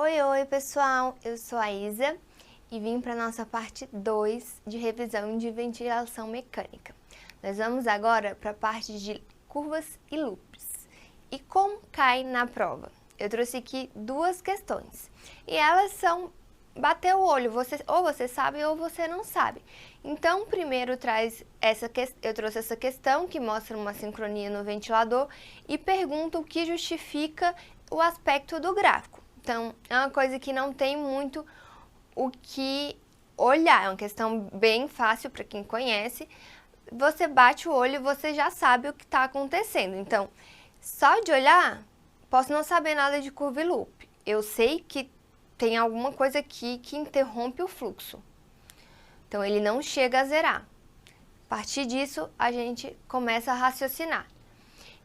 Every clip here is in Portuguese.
Oi, pessoal! Eu sou a Isa e vim para a nossa parte 2 de revisão de ventilação mecânica. Nós vamos agora para a parte de curvas e loops. E como cai na prova? Eu trouxe aqui duas questões e elas são bater o olho, ou você sabe ou você não sabe. Então, primeiro eu trouxe essa questão que mostra uma sincronia no ventilador e pergunta o que justifica o aspecto do gráfico. Então, é uma coisa que não tem muito o que olhar, é uma questão bem fácil para quem conhece. Você bate o olho e você já sabe o que está acontecendo. Então, só de olhar, posso não saber nada de curva e loop. Eu sei que tem alguma coisa aqui que interrompe o fluxo. Então, ele não chega a zerar. A partir disso, a gente começa a raciocinar.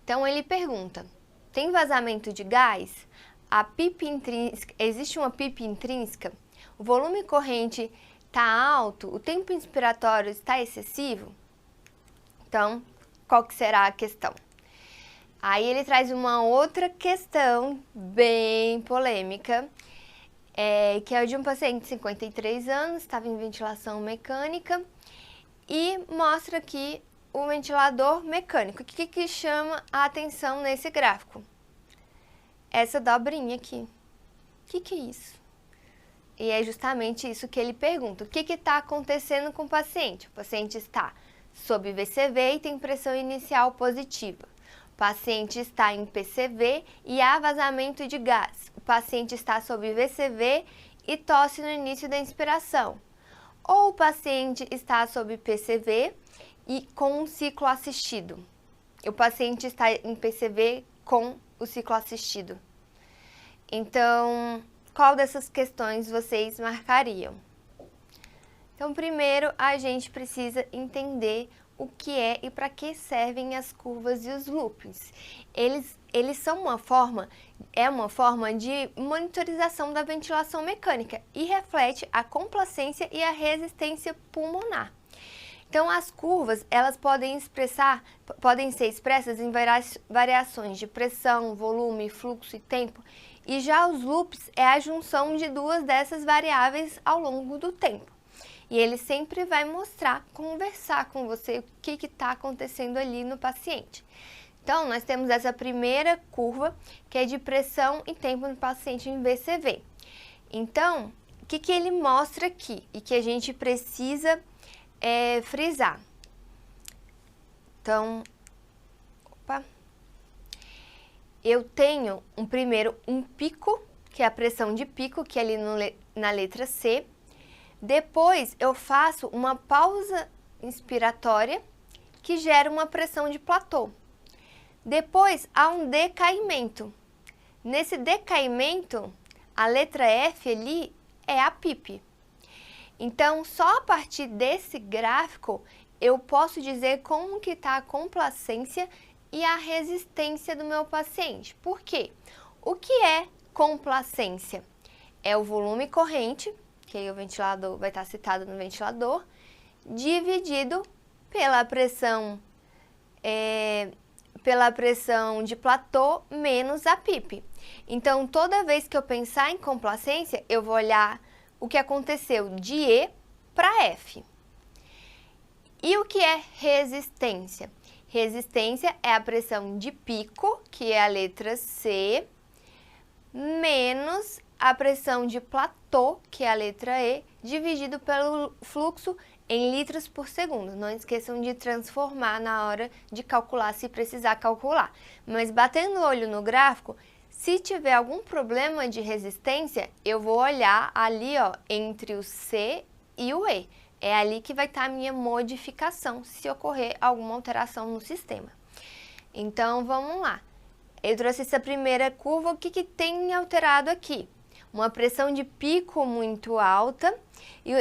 Então, ele pergunta, tem vazamento de gás? Existe uma pipa intrínseca? O volume corrente está alto? O tempo inspiratório está excessivo? Então, qual que será a questão? Aí ele traz uma outra questão bem polêmica, que é de um paciente de 53 anos, estava em ventilação mecânica e mostra aqui o ventilador mecânico. O que chama a atenção nesse gráfico? Essa dobrinha aqui. O que é isso? E é justamente isso que ele pergunta. O que está acontecendo com o paciente? O paciente está sob VCV e tem pressão inicial positiva. O paciente está em PCV e há vazamento de gás. O paciente está sob VCV e tosse no início da inspiração. Ou o paciente está sob PCV e com um ciclo assistido. O paciente está em PCV com o ciclo assistido. Então, qual dessas questões vocês marcariam? Então, primeiro, a gente precisa entender o que é e para que servem as curvas e os loops. Eles são uma forma de monitorização da ventilação mecânica e reflete a complacência e a resistência pulmonar. Então, as curvas, elas podem ser expressas em variações de pressão, volume, fluxo e tempo. E já os loops é a junção de duas dessas variáveis ao longo do tempo. E ele sempre vai conversar com você o que está acontecendo ali no paciente. Então, nós temos essa primeira curva, que é de pressão e tempo no paciente em VCV. Então, o que ele mostra aqui e que a gente precisa frisar? Então, eu tenho primeiro um pico, que é a pressão de pico, que é ali na letra C. Depois, eu faço uma pausa inspiratória, que gera uma pressão de platô. Depois, há um decaimento. Nesse decaimento, a letra F ali é a PIP. Então, só a partir desse gráfico, eu posso dizer como que está a complacência e a resistência do meu paciente. Por quê? O que é complacência? É o volume corrente, que aí o ventilador vai estar citado no ventilador, dividido pela pressão de platô menos a PIP. Então, toda vez que eu pensar em complacência, eu vou olhar o que aconteceu de E para F. E o que é resistência? Resistência é a pressão de pico, que é a letra C, menos a pressão de platô, que é a letra E, dividido pelo fluxo em litros por segundo. Não esqueçam de transformar na hora de calcular, se precisar calcular. Mas batendo o olho no gráfico, se tiver algum problema de resistência, eu vou olhar ali, entre o C e o E. É ali que vai estar a minha modificação, se ocorrer alguma alteração no sistema. Então, vamos lá. Eu trouxe essa primeira curva, o que tem alterado aqui? Uma pressão de pico muito alta e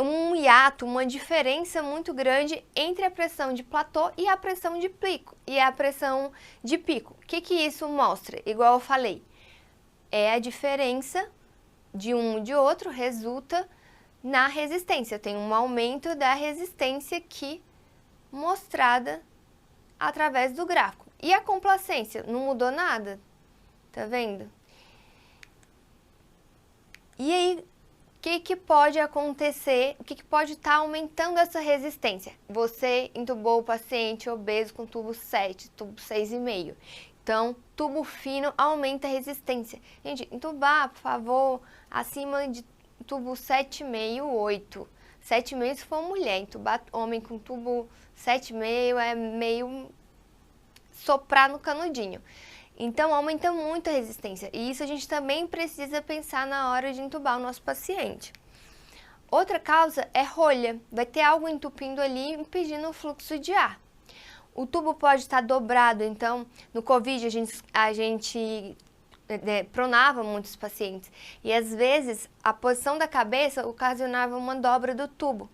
um hiato, uma diferença muito grande entre a pressão de platô e a pressão de pico. O que isso mostra? Igual eu falei, é a diferença de um e de outro resulta na resistência. Tem um aumento da resistência aqui mostrada através do gráfico. E a complacência? Não mudou nada. Tá vendo? E aí, o que pode acontecer, o que pode estar aumentando essa resistência? Você entubou o paciente obeso com tubo 7, tubo 6,5. Então, tubo fino aumenta a resistência. Gente, entubar, por favor, acima de tubo 7,5, 8. 7,5 se for mulher, entubar homem com tubo 7,5 é meio soprar no canudinho. Então, aumenta muito a resistência. E isso a gente também precisa pensar na hora de entubar o nosso paciente. Outra causa é rolha. Vai ter algo entupindo ali, impedindo o fluxo de ar. O tubo pode estar dobrado. Então, no Covid, a gente pronava muitos pacientes. E, às vezes, a posição da cabeça ocasionava uma dobra do tubo.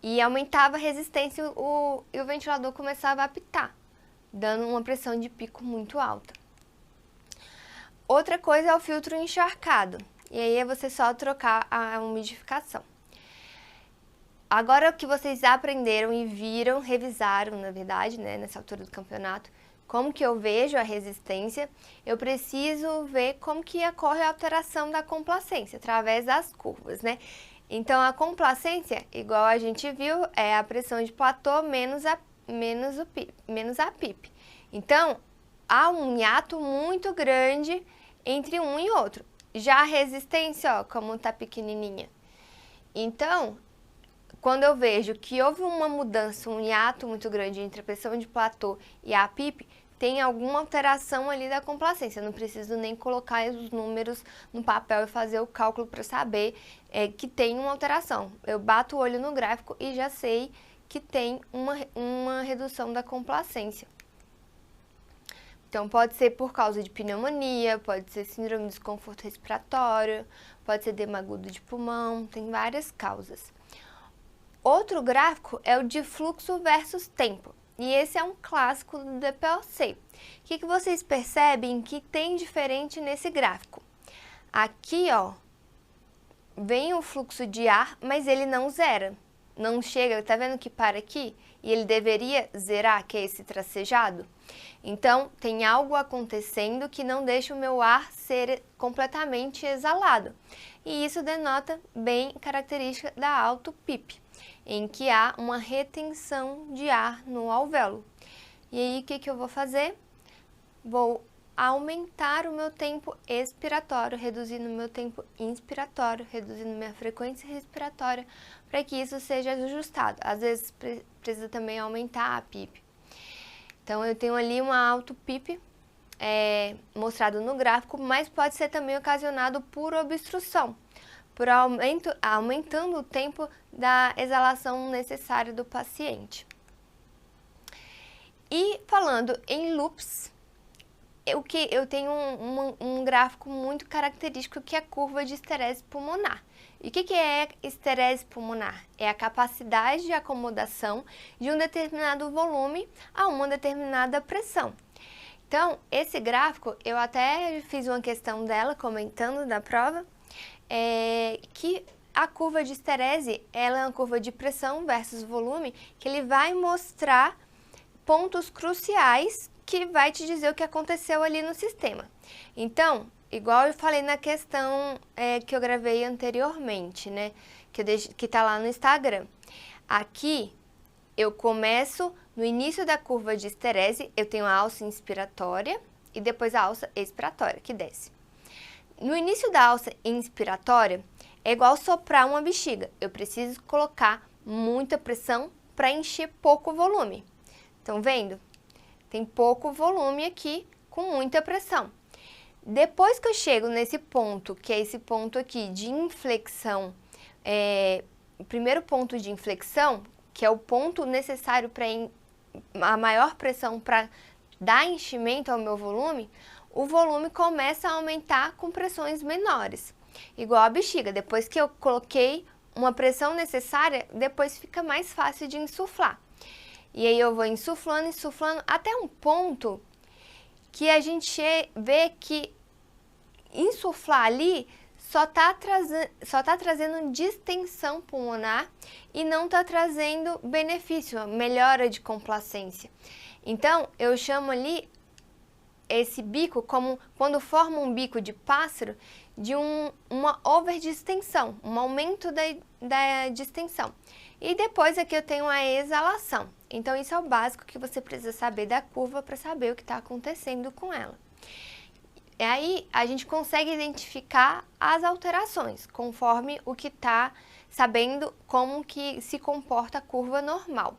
E aumentava a resistência e o ventilador começava a apitar, dando uma pressão de pico muito alta. Outra coisa é o filtro encharcado, e aí é você só trocar a umidificação. Agora que vocês aprenderam e viram, revisaram, na verdade, né, nessa altura do campeonato, como que eu vejo a resistência, eu preciso ver como que ocorre a alteração da complacência, através das curvas, né? Então, a complacência, igual a gente viu, é a pressão de platô menos a PIP. Então, há um hiato muito grande entre um e outro. Já a resistência, ó, como tá pequenininha. Então, quando eu vejo que houve uma mudança, um hiato muito grande entre a pressão de platô e a PIP, tem alguma alteração ali da complacência. Eu não preciso nem colocar os números no papel e fazer o cálculo para saber que tem uma alteração. Eu bato o olho no gráfico e já sei que tem uma redução da complacência. Então, pode ser por causa de pneumonia, pode ser síndrome de desconforto respiratório, pode ser edema agudo de pulmão, tem várias causas. Outro gráfico é o de fluxo versus tempo, e esse é um clássico do DPOC. O que vocês percebem que tem diferente nesse gráfico? Aqui, ó, vem o fluxo de ar, mas ele não zera. Não chega, tá vendo que para aqui? E ele deveria zerar, que é esse tracejado? Então, tem algo acontecendo que não deixa o meu ar ser completamente exalado. E isso denota bem característica da alto PIP, em que há uma retenção de ar no alvéolo. E aí, o que eu vou fazer? Vou aumentar o meu tempo expiratório, reduzindo o meu tempo inspiratório, reduzindo minha frequência respiratória, para que isso seja ajustado. Às vezes precisa também aumentar a PIP. Então, eu tenho ali uma alto PIP mostrado no gráfico, mas pode ser também ocasionado por obstrução, por aumentando o tempo da exalação necessária do paciente. E falando em loops, eu tenho um gráfico muito característico que é a curva de esterese pulmonar. E o que é esterese pulmonar? É a capacidade de acomodação de um determinado volume a uma determinada pressão. Então, esse gráfico, eu até fiz uma questão dela comentando na prova, que a curva de esterese, ela é uma curva de pressão versus volume, que ele vai mostrar pontos cruciais que vai te dizer o que aconteceu ali no sistema. Então, igual eu falei na questão que eu gravei anteriormente, né, que tá lá no Instagram. Aqui, eu começo no início da curva de esterese, eu tenho a alça inspiratória e depois a alça expiratória, que desce. No início da alça inspiratória, é igual soprar uma bexiga. Eu preciso colocar muita pressão para encher pouco volume. Estão vendo? Tem pouco volume aqui com muita pressão. Depois que eu chego nesse ponto, que é esse ponto aqui de inflexão, o primeiro ponto de inflexão, que é o ponto necessário para a maior pressão para dar enchimento ao meu volume, o volume começa a aumentar com pressões menores. Igual a bexiga, depois que eu coloquei uma pressão necessária, depois fica mais fácil de insuflar. E aí eu vou insuflando, insuflando, até um ponto que a gente vê que insuflar ali só tá trazendo distensão pulmonar e não tá trazendo benefício, melhora de complacência. Então, eu chamo ali esse bico como, quando forma um bico de pássaro, de uma overdistensão, um aumento da distensão. E depois aqui eu tenho a exalação. Então, isso é o básico que você precisa saber da curva para saber o que está acontecendo com ela. E aí, a gente consegue identificar as alterações, conforme o que está sabendo como que se comporta a curva normal.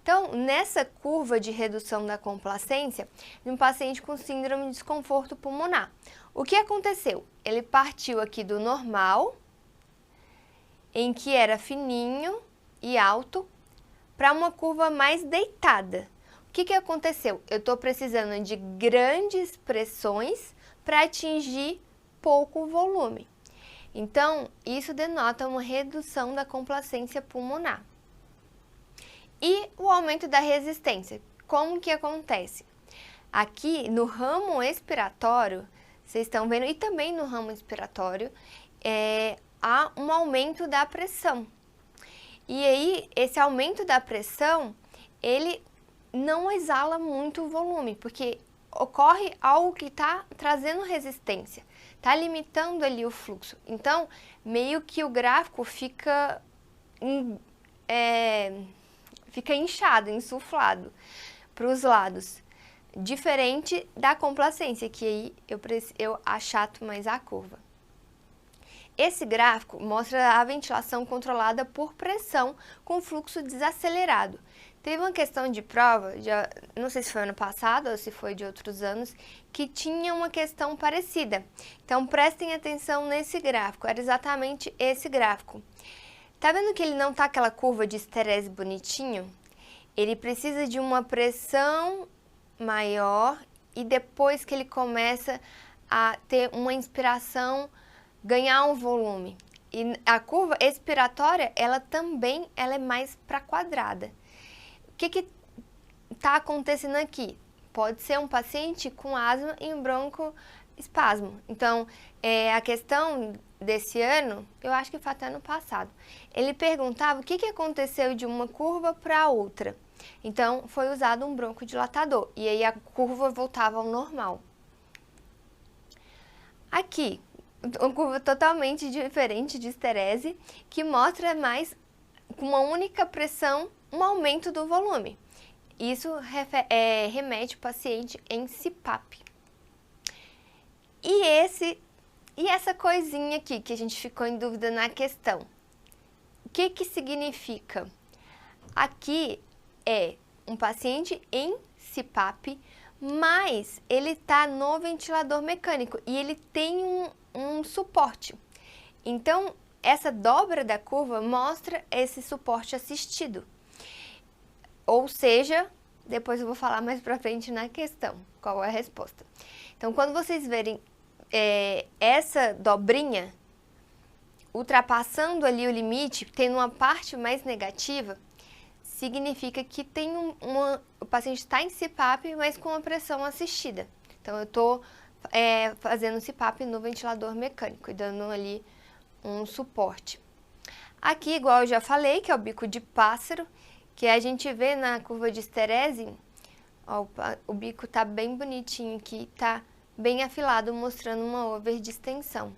Então, nessa curva de redução da complacência, de um paciente com síndrome de desconforto pulmonar, o que aconteceu? Ele partiu aqui do normal, em que era fininho e alto, para uma curva mais deitada. O que aconteceu? Eu estou precisando de grandes pressões para atingir pouco volume. Então, isso denota uma redução da complacência pulmonar. E o aumento da resistência. Como que acontece? Aqui no ramo expiratório, vocês estão vendo, e também no ramo expiratório, há um aumento da pressão. E aí, esse aumento da pressão, ele não exala muito o volume, porque ocorre algo que está trazendo resistência, está limitando ali o fluxo. Então, meio que o gráfico fica inchado, insuflado para os lados, diferente da complacência, que aí eu achato mais a curva. Esse gráfico mostra a ventilação controlada por pressão com fluxo desacelerado. Teve uma questão de prova, não sei se foi ano passado ou se foi de outros anos, que tinha uma questão parecida. Então prestem atenção nesse gráfico, era exatamente esse gráfico. Tá vendo que ele não tá aquela curva de esterese bonitinho? Ele precisa de uma pressão maior e depois que ele começa a ter uma inspiração, ganhar um volume. E a curva expiratória, ela é mais para quadrada. O que está acontecendo aqui? Pode ser um paciente com asma e um broncoespasmo. Então, a questão desse ano, eu acho que foi até ano passado, ele perguntava o que aconteceu de uma curva para outra. Então, foi usado um broncodilatador e aí a curva voltava ao normal. Aqui, uma curva totalmente diferente de esterese, que mostra mais, com uma única pressão, um aumento do volume. Isso remete o paciente em CPAP. E essa coisinha aqui, que a gente ficou em dúvida na questão. O que significa? Aqui é um paciente em CPAP, mas ele está no ventilador mecânico e ele tem um suporte. Então, essa dobra da curva mostra esse suporte assistido. Ou seja, depois eu vou falar mais pra frente na questão, qual é a resposta. Então, quando vocês verem essa dobrinha, ultrapassando ali o limite, tendo uma parte mais negativa, significa que tem o paciente está em CPAP, mas com a pressão assistida. Então, eu estou fazendo CPAP no ventilador mecânico e dando ali um suporte. Aqui, igual eu já falei, que é o bico de pássaro, que a gente vê na curva de esterese, ó, o bico tá bem bonitinho aqui, tá bem afilado, mostrando uma overdistensão.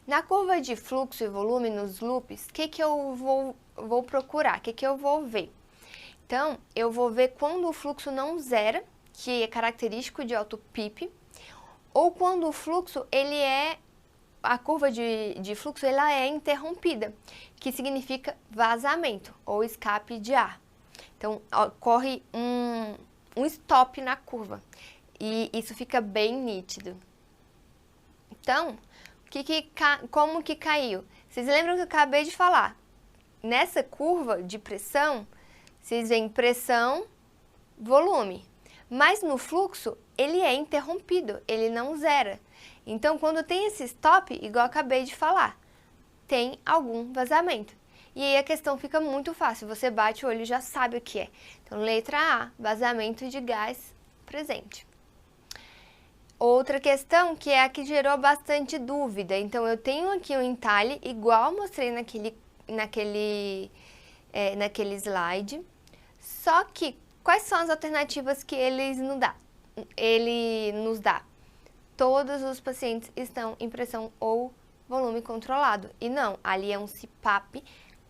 Na curva de fluxo e volume nos loops, o que eu vou procurar? O que eu vou ver? Então, eu vou ver quando o fluxo não zera, que é característico de alto PIP, ou quando o fluxo, a curva de fluxo ela é interrompida, que significa vazamento ou escape de ar. Então, ocorre um stop na curva e isso fica bem nítido. Então, como que caiu? Vocês lembram que eu acabei de falar? Nessa curva de pressão, vocês veem pressão, volume. Mas no fluxo, ele é interrompido, ele não zera. Então, quando tem esse stop, igual eu acabei de falar, tem algum vazamento. E aí a questão fica muito fácil, você bate o olho e já sabe o que é. Então, letra A, vazamento de gás presente. Outra questão que é a que gerou bastante dúvida. Então, eu tenho aqui um entalhe, igual eu mostrei naquele slide, só que quais são as alternativas que ele nos dá? todos os pacientes estão em pressão ou volume controlado. E não, ali é um CPAP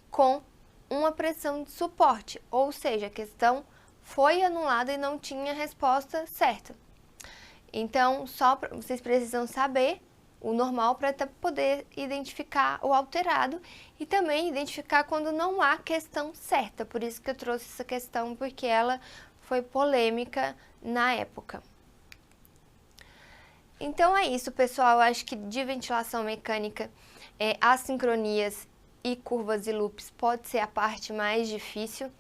com uma pressão de suporte, ou seja, a questão foi anulada e não tinha resposta certa. Então, vocês precisam saber o normal para poder identificar o alterado e também identificar quando não há questão certa. Por isso que eu trouxe essa questão, porque ela foi polêmica na época. Então é isso, pessoal. Eu acho que de ventilação mecânica, assincronias e curvas e loops pode ser a parte mais difícil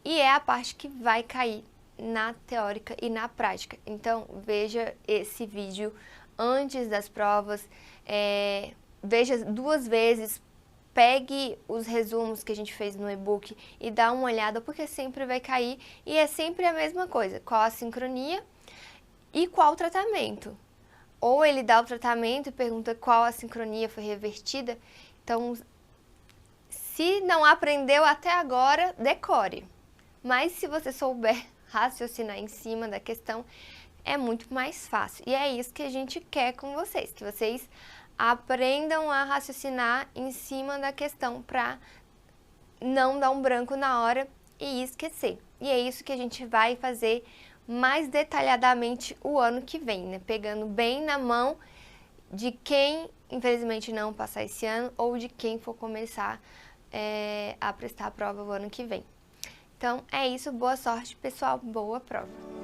e é a parte que vai cair na teórica e na prática. Então, veja esse vídeo antes das provas, veja 2 vezes, pegue os resumos que a gente fez no e-book e dá uma olhada, porque sempre vai cair e é sempre a mesma coisa, qual a sincronia e qual o tratamento. Ou ele dá o tratamento e pergunta qual a sincronia foi revertida. Então, se não aprendeu até agora, decore. Mas se você souber raciocinar em cima da questão, é muito mais fácil. E é isso que a gente quer com vocês, que vocês aprendam a raciocinar em cima da questão para não dar um branco na hora e esquecer. E é isso que a gente vai fazer mais detalhadamente o ano que vem, né? Pegando bem na mão de quem, infelizmente, não passar esse ano ou de quem for começar a prestar a prova o ano que vem. Então, é isso. Boa sorte, pessoal. Boa prova!